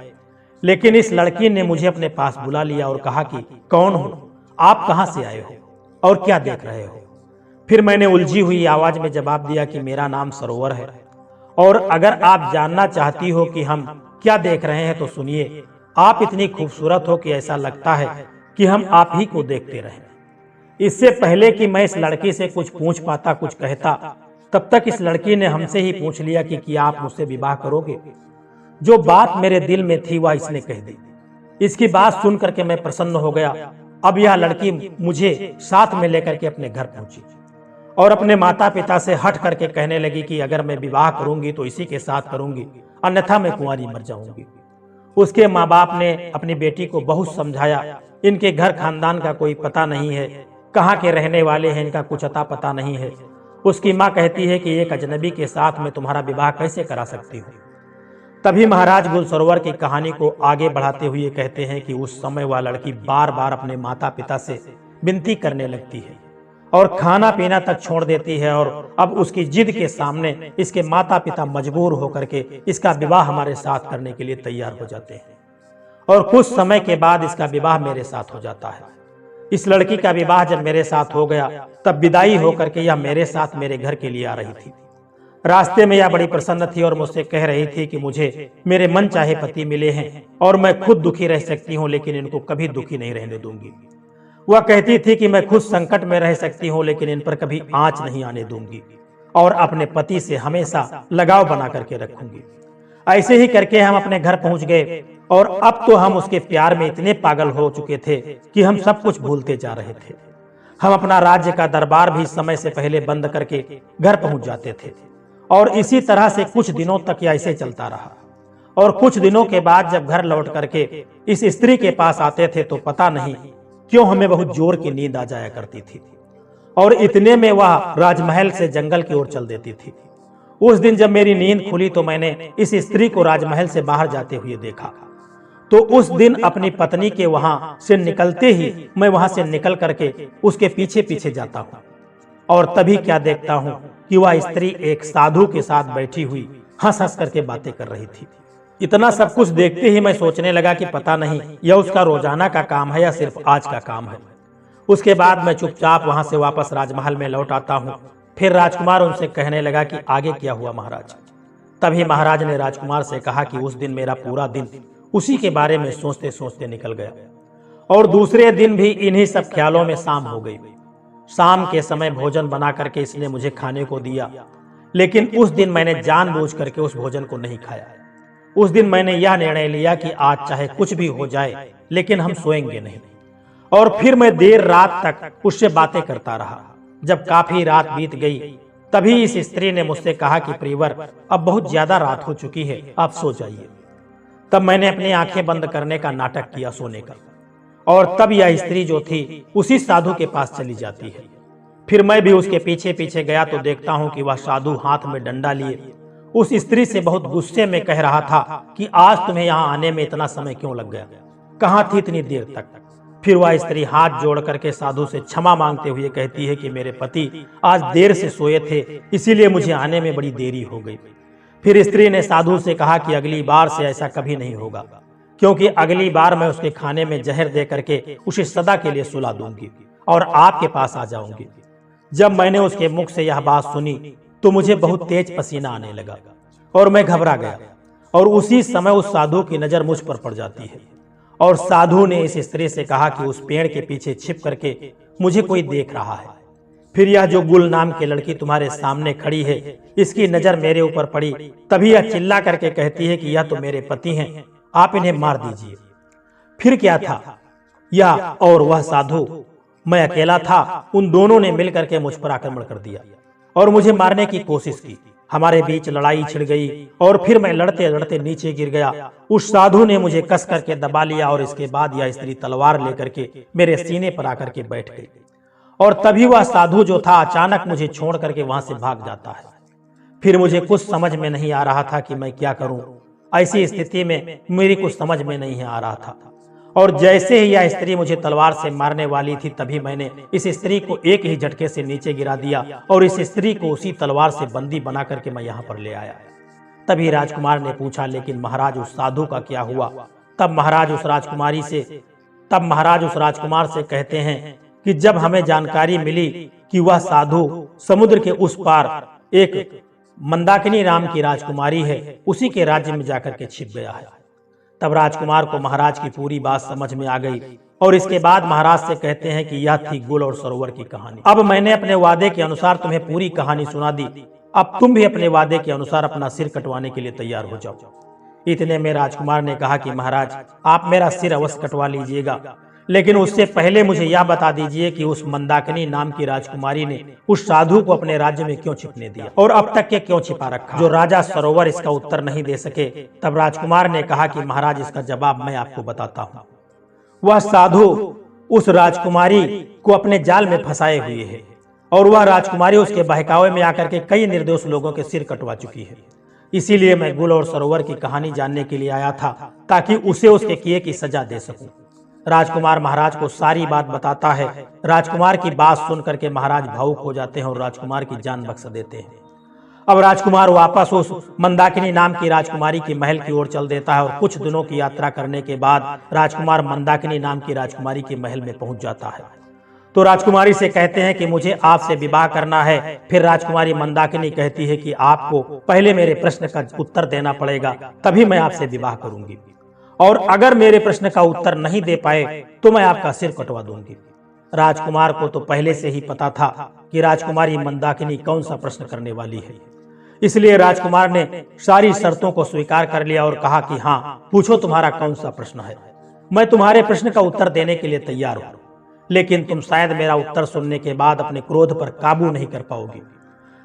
लेकिन इस लड़की ने मुझे अपने पास बुला लिया और कहा कि कौन हो आप, कहां से आए हो और क्या देख रहे हो? फिर मैंने उलझी हुई आवाज में जवाब दिया कि मेरा नाम सरोवर है और अगर आप जानना चाहती हो कि हम क्या देख रहे हैं तो सुनिए। आप इतनी खूबसूरत हो कि ऐसा लगता है कि हम आप ही को देखते रहें। इससे पहले कि मैं इस लड़की से कुछ पूछ पाता, कुछ कहता, तब तक इस लड़की ने हमसे ही पूछ लिया कि क्या आप मुझसे विवाह करोगे? जो बात मेरे दिल में थी वह इसने कह दी। इसकी बात सुन करके मैं प्रसन्न हो गया। अब यह लड़की मुझे साथ में लेकर के अपने घर पहुंची और अपने माता पिता से हट करके कहने लगी कि अगर मैं विवाह करूंगी तो इसी के साथ करूंगी, अन्यथा मैं कुंवारी मर जाऊंगी। उसके माँ बाप ने अपनी बेटी को बहुत समझाया। इनके घर खानदान का कोई पता नहीं है, कहाँ के रहने वाले हैं इनका कुछ अता पता नहीं है। उसकी माँ कहती है कि एक अजनबी के साथ मैं तुम्हारा विवाह कैसे करा सकती हूँ। तभी महाराज गुल सरोवर की कहानी को आगे बढ़ाते हुए कहते हैं कि उस समय वह लड़की बार बार अपने माता पिता से विनती करने लगती है और खाना पीना तक छोड़ देती है और अब उसकी जिद के सामने इसके माता पिता मजबूर होकर के इसका विवाह हमारे साथ करने के लिए तैयार हो जाते हैं और कुछ समय के बाद इसका विवाह मेरे साथ हो जाता है। इस लड़की का विवाह जब मेरे साथ हो गया तब विदाई होकर के यह मेरे साथ मेरे घर के लिए आ रही थी। रास्ते में यह बड़ी प्रसन्न थी और मुझसे कह रही थी कि मुझे मेरे मन चाहे पति मिले हैं और मैं खुद दुखी रह सकती हूँ, लेकिन इनको कभी दुखी नहीं रहने दूंगी। वह कहती थी कि मैं खुद संकट में रह सकती हूँ, लेकिन इन पर कभी आंच नहीं आने दूंगी और अपने पति से हमेशा लगाव बना करके रखूंगी। ऐसे ही करके हम अपने घर पहुंच गए और अब तो हम उसके प्यार में इतने पागल हो चुके थे कि हम सब कुछ भूलते जा रहे थे। हम अपना राज्य का दरबार भी समय से पहले बंद करके घर पहुंच जाते थे और इसी तरह से कुछ दिनों तक ऐसे चलता रहा। और कुछ दिनों के बाद जब घर लौट करके इस स्त्री के पास आते थे तो पता नहीं क्यों हमें बहुत जोर की नींद आ जाया करती थी और इतने में वह राजमहल से जंगल की ओर चल देती थी। उस दिन जब मेरी नींद खुली तो मैंने इस स्त्री को राजमहल से बाहर जाते हुए देखा। तो उस दिन अपनी पत्नी के वहां से निकलते ही मैं वहां से निकल करके उसके पीछे पीछे जाता हूं और तभी क्या देखता हूं कि वह स्त्री एक साधु के साथ बैठी हुई हंस हंस करके बातें कर रही थी। इतना सब कुछ देखते ही मैं सोचने लगा कि पता नहीं यह उसका रोजाना का काम है या सिर्फ आज का काम है। उसके बाद मैं चुपचाप वहां से वापस राजमहल में लौट आता हूँ। फिर राजकुमार उनसे कहने लगा कि आगे क्या हुआ महाराज। तभी महाराज ने राजकुमार से कहा कि उस दिन मेरा पूरा दिन उसी के बारे में सोचते सोचते निकल गया और दूसरे दिन भी इन्हीं सब ख्यालों में शाम हो गई। शाम के समय भोजन बना करके इसने मुझे खाने को दिया, लेकिन उस दिन मैंने जानबूझ करके उस भोजन को नहीं खाया। उस दिन मैंने यह निर्णय लिया कि आज चाहे कुछ भी हो जाए लेकिन हम सोएंगे नहीं। और फिर मैं देर रात तक उससे बातें करता रहा। जब काफी रात बीत गई तभी इस स्त्री ने मुझसे कहा कि प्रियवर, अब बहुत ज्यादा रात हो चुकी है, आप सो जाइए। तब मैंने अपनी आंखें बंद करने का नाटक किया सोने का, और तब यह स्त्री जो थी उसी साधु के पास चली जाती है। फिर मैं भी उसके पीछे पीछे गया तो देखता हूं कि वह साधु हाथ में डंडा लिए उस स्त्री से बहुत गुस्से में कह रहा था कि आज तुम्हें यहाँ आने में इतना समय क्यों लग गया, कहाँ थी इतनी देर तक। फिर वह स्त्री हाथ जोड़ करके साधु से क्षमा मांगते हुए कहती है कि मेरे पति आज देर से सोए थे, इसीलिए मुझे आने में बड़ी देरी हो गई। फिर स्त्री ने साधु से कहा कि अगली बार से ऐसा कभी नहीं होगा, क्योंकि अगली बार मैं उसके खाने में जहर दे करके उसे सदा के लिए सुला दूंगी और आपके पास आ जाऊंगी। जब मैंने उसके मुख से यह बात सुनी तो मुझे बहुत तेज पसीना आने लगा और मैं घबरा गया, और उसी समय उस साधु की नजर मुझ पर पड़ जाती है और साधु ने इस स्त्री से कहा कि उस पेड़ के पीछे छिप करके मुझे कोई देख रहा है। फिर यह जो गुल नाम की लड़की तुम्हारे सामने खड़ी है, इसकी नजर मेरे ऊपर पड़ी, तभी यह चिल्ला करके कहती है कि यह तो मेरे पति हैं, आप इन्हें मार दीजिए। फिर क्या था, यह और वह साधु, मैं अकेला था, उन दोनों ने मिलकर के मुझ पर आक्रमण कर दिया और मुझे मारने की कोशिश की। हमारे बीच लड़ाई छिड़ गई और फिर मैं लड़ते लड़ते नीचे गिर गया। उस साधु ने मुझे कस करके दबा लिया और इसके बाद यह स्त्री तलवार लेकर के मेरे सीने पर आकर के बैठ गई, और तभी वह साधु जो था अचानक मुझे छोड़ करके वहां से भाग जाता है। फिर मुझे कुछ समझ में नहीं आ रहा था कि मैं क्या करूं। ऐसी स्थिति में मेरी कुछ समझ में नहीं आ रहा था, और जैसे ही यह स्त्री मुझे तलवार से मारने वाली थी तभी मैंने इस स्त्री को एक ही झटके से नीचे गिरा दिया और इस स्त्री को उसी तलवार से बंदी बना करके मैं यहाँ पर ले आया। तभी राजकुमार ने पूछा, लेकिन महाराज उस साधु का क्या हुआ? तब महाराज उस राजकुमार से कहते हैं कि जब हमें जानकारी मिली कि वह साधु समुद्र के उस पार एक मंदाकिनी नाम की राजकुमारी है, उसी के राज्य में जाकर के छिप गया है। तब राजकुमार को महाराज की पूरी बात समझ में आ गई और इसके बाद महाराज से कहते हैं कि यह थी गुल और सरोवर की कहानी। अब मैंने अपने वादे के अनुसार तुम्हें पूरी कहानी सुना दी, अब तुम भी अपने वादे के अनुसार अपना सिर कटवाने के लिए तैयार हो जाओ। इतने में राजकुमार ने कहा कि महाराज, आप मेरा सिर अवश्य कटवा लीजिएगा, लेकिन उससे पहले मुझे यह बता दीजिए कि उस मंदाकिनी नाम की राजकुमारी ने उस साधु को अपने राज्य में क्यों छिपने दिया और अब तक के क्यों छिपा रखा? जो राजा सरोवर इसका उत्तर नहीं दे सके। तब राजकुमार ने कहा कि महाराज, इसका जवाब मैं आपको बताता हूँ। वह साधु उस राजकुमारी को अपने जाल में फंसाए हुए है और वह राजकुमारी उसके बहकावे में आकर के कई निर्दोष लोगों के सिर कटवा चुकी है। इसीलिए मैं गुल और सरोवर की कहानी जानने के लिए आया था, ताकि उसे उसके किए की सजा दे सकूं। राजकुमार महाराज को सारी बात बताता है। राजकुमार की बात सुन करके महाराज भावुक हो जाते हैं और राजकुमार की जान बख्श देते हैं। अब राजकुमार वापस उस मंदाकिनी नाम की राजकुमारी की महल की ओर चल देता है और कुछ दिनों की यात्रा करने के बाद राजकुमार मंदाकिनी नाम की राजकुमारी के महल में पहुंच जाता है। तो राजकुमारी से कहते हैं कि मुझे आपसे विवाह करना है। फिर राजकुमारी मंदाकिनी कहती है कि आपको पहले मेरे प्रश्न का उत्तर देना पड़ेगा, तभी मैं आपसे विवाह करूंगी, और अगर मेरे प्रश्न का उत्तर नहीं दे पाए तो मैं आपका सिर कटवा दूंगी। राजकुमार को तो पहले से ही पता था कि राजकुमारी मंदाकिनी कौन सा प्रश्न करने वाली है, इसलिए राजकुमार ने सारी शर्तों को स्वीकार कर लिया और कहा कि हाँ, पूछो तुम्हारा कौन सा प्रश्न है, मैं तुम्हारे प्रश्न का उत्तर देने के लिए तैयार हूँ, लेकिन तुम शायद मेरा उत्तर सुनने के बाद अपने क्रोध पर काबू नहीं कर पाओगी।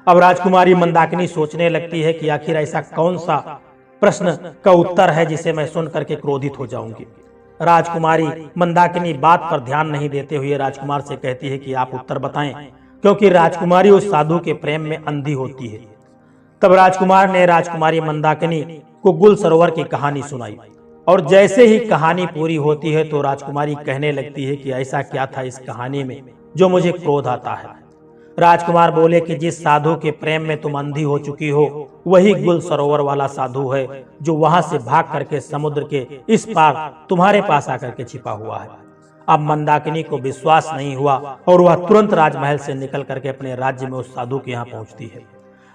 अब राजकुमारी मंदाकिनी सोचने लगती है कि आखिर ऐसा कौन सा प्रश्न का उत्तर है जिसे मैं सुन करके क्रोधित हो जाऊंगी। राजकुमारी मंदाकिनी बात पर ध्यान नहीं देते हुए राजकुमार से कहती है कि आप उत्तर बताएं, क्योंकि राजकुमारी उस साधु के प्रेम में अंधी होती है। तब राजकुमार ने राजकुमारी मंदाकिनी को गुल सरोवर की कहानी सुनाई, और जैसे ही कहानी पूरी होती है तो राजकुमारी कहने लगती है कि ऐसा क्या था इस कहानी में जो मुझे क्रोध आता है। राजकुमार बोले कि जिस साधु के प्रेम में तुम अंधी हो चुकी हो वही गुल सरोवर वाला साधु है जो वहां से भाग करके समुद्र के इस पार तुम्हारे पास आकर के छिपा हुआ है। अब मंदाकिनी को विश्वास नहीं हुआ और वह तुरंत राजमहल से निकल करके अपने राज्य में उस साधु के यहाँ पहुंचती है।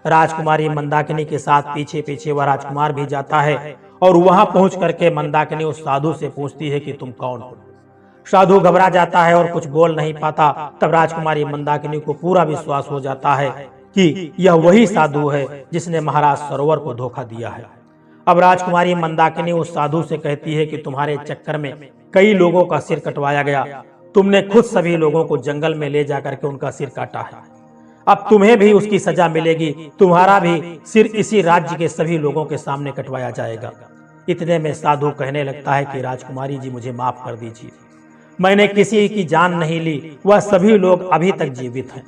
राजकुमारी मंदाकिनी के साथ पीछे पीछे वह राजकुमार भी जाता है और वहां पहुंच करके मंदाकिनी उस साधु से पूछती है कि तुम कौन हो। साधु घबरा जाता है और कुछ बोल नहीं पाता। तब राजकुमारी मंदाकिनी को पूरा विश्वास हो जाता है कि यह वही साधु है जिसने महाराज सरोवर को धोखा दिया है। अब राजकुमारी मंदाकिनी उस साधु से कहती है कि तुम्हारे चक्कर में कई लोगों का सिर कटवाया गया, तुमने खुद सभी लोगों को जंगल में ले जाकर के उनका सिर काटा है, अब तुम्हें भी उसकी सजा मिलेगी, तुम्हारा भी सिर इसी राज्य के सभी लोगों के सामने कटवाया जाएगा। इतने में साधु कहने लगता है कि राजकुमारी जी मुझे माफ कर दीजिए, मैंने किसी की जान नहीं ली, वह सभी लोग अभी तक जीवित हैं।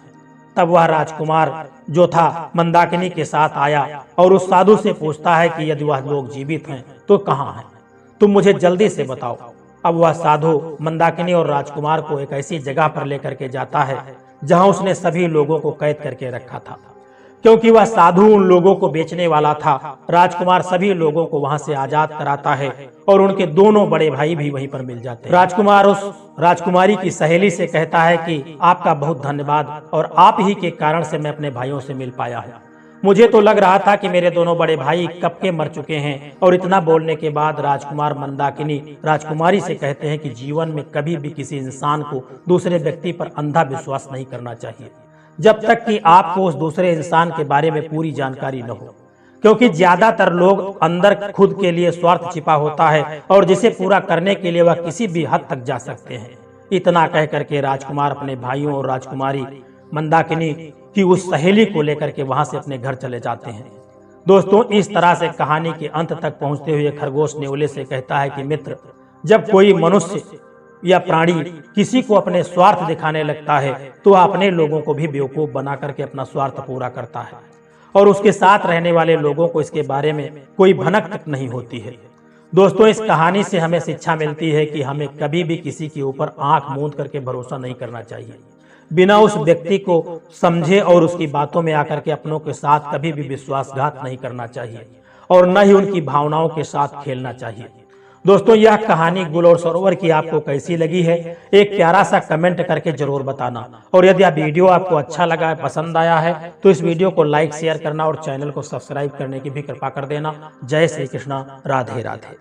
तब वह राजकुमार जो था मंदाकिनी के साथ आया और उस साधु से पूछता है कि यदि वह लोग जीवित हैं तो कहाँ हैं, तुम मुझे जल्दी से बताओ। अब वह साधु मंदाकिनी और राजकुमार को एक ऐसी जगह पर लेकर के जाता है जहां उसने सभी लोगों को कैद करके रखा था। क्योंकि वह साधु उन लोगों को बेचने वाला था, राजकुमार सभी लोगों को वहां से आजाद कराता है और उनके दोनों बड़े भाई भी वहीं पर मिल जाते हैं। राजकुमार उस राजकुमारी की सहेली से कहता है कि आपका बहुत धन्यवाद और आप ही के कारण से मैं अपने भाइयों से मिल पाया है। मुझे तो लग रहा था कि मेरे दोनों बड़े भाई कब के मर चुके हैं। और इतना बोलने के बाद राजकुमार मंदाकिनी राजकुमारी से कहते हैं कि जीवन में कभी भी किसी इंसान को दूसरे व्यक्ति पर अंधा विश्वास नहीं करना चाहिए जब तक कि आपको उस दूसरे इंसान के बारे में पूरी जानकारी न हो, क्योंकि ज्यादातर लोग अंदर खुद के लिए स्वार्थ छिपा होता है और जिसे पूरा करने के लिए वह किसी भी हद तक जा सकते हैं। इतना कह करके राजकुमार अपने भाइयों और राजकुमारी मंदाकिनी की उस सहेली को लेकर के वहां से अपने घर चले जाते हैं। दोस्तों, इस तरह से कहानी के अंत तक पहुंचते हुए खरगोश नेवले से कहता है कि मित्र, जब कोई मनुष्य या प्राणी किसी को अपने स्वार्थ दिखाने लगता है तो वह अपने लोगों को भी बेवकूफ बना करके अपना स्वार्थ पूरा करता है और उसके साथ रहने वाले लोगों को इसके बारे में कोई भनक तक नहीं होती है। दोस्तों, इस कहानी से हमें शिक्षा मिलती है कि हमें कभी भी किसी के ऊपर आंख मूंद करके भरोसा नहीं करना चाहिए, बिना उस व्यक्ति को समझे और उसकी बातों में आकर के अपनों के साथ कभी भी विश्वासघात नहीं करना चाहिए और न ही उनकी भावनाओं के साथ खेलना चाहिए। दोस्तों, यह कहानी गुल और सरोवर की आपको कैसी लगी है, एक प्यारा सा कमेंट करके जरूर बताना। और यदि यह वीडियो आपको अच्छा लगा है, पसंद आया है, तो इस वीडियो को लाइक शेयर करना और चैनल को सब्सक्राइब करने की भी कृपा कर देना। जय श्री कृष्णा, राधे राधे।